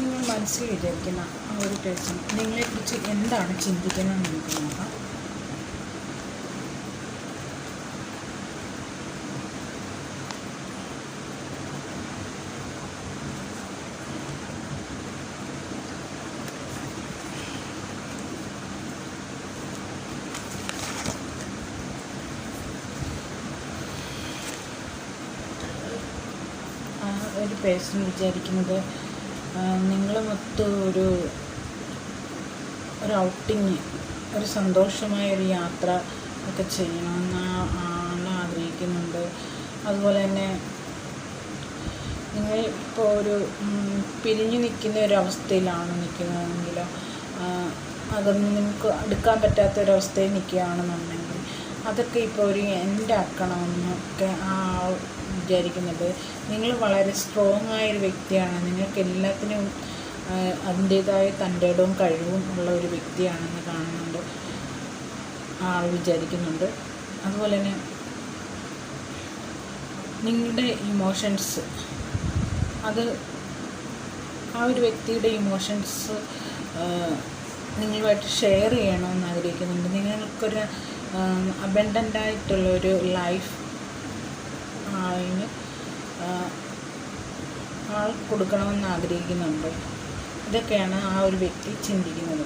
നിങ്ങൾ മനസ്സിൽ വിചാരിക്കുന്ന ആ ഒരു പേഴ്സൺ നിങ്ങളെക്കുറിച്ച് എന്താണ് ചിന്തിക്കുന്നതെന്ന് നമുക്ക് നോക്കാം. ഒരു പേഴ്സൺ വിചാരിക്കുന്നത് നിങ്ങളുമൊത്ത് ഒരു ഔട്ടിങ്, ഒരു സന്തോഷമായ ഒരു യാത്ര ഒക്കെ ചെയ്യണമെന്ന് ആഗ്രഹിക്കുന്നുണ്ട്. അതുപോലെ തന്നെ നിങ്ങൾ ഇപ്പോൾ ഒരു പിരിഞ്ഞു നിൽക്കുന്ന ഒരവസ്ഥയിലാണ് നിൽക്കുന്നതെങ്കിൽ അതൊന്നും നിങ്ങൾക്ക് അടുക്കാൻ പറ്റാത്ത ഒരവസ്ഥയിൽ നിൽക്കുകയാണെന്നുണ്ടെങ്കിൽ അതൊക്കെ ഇപ്പോൾ ഒരു എൻഡ് ആക്കണമെന്നൊക്കെ വിചാരിക്കുന്നുണ്ട്. നിങ്ങൾ വളരെ സ്ട്രോങ് ആയൊരു വ്യക്തിയാണ്. നിങ്ങൾക്ക് എല്ലാത്തിനും അതിൻ്റേതായ തൻ്റെ ഇടവും കഴിവും ഉള്ള ഒരു വ്യക്തിയാണെന്ന് കാണുന്നുണ്ട്, ആൾ വിചാരിക്കുന്നുണ്ട്. അതുപോലെ തന്നെ നിങ്ങളുടെ ഇമോഷൻസ്, അത് ആ ഒരു വ്യക്തിയുടെ ഇമോഷൻസ് നിങ്ങളുമായിട്ട് ഷെയർ ചെയ്യണമെന്ന് ആഗ്രഹിക്കുന്നുണ്ട്. നിങ്ങൾക്കൊരു അബൻഡൻ്റായിട്ടുള്ളൊരു ലൈഫ് ആൾ കൊടുക്കണമെന്ന് ആഗ്രഹിക്കുന്നുണ്ട്. ഇതൊക്കെയാണ് ആ ഒരു വ്യക്തി ചിന്തിക്കുന്നത്.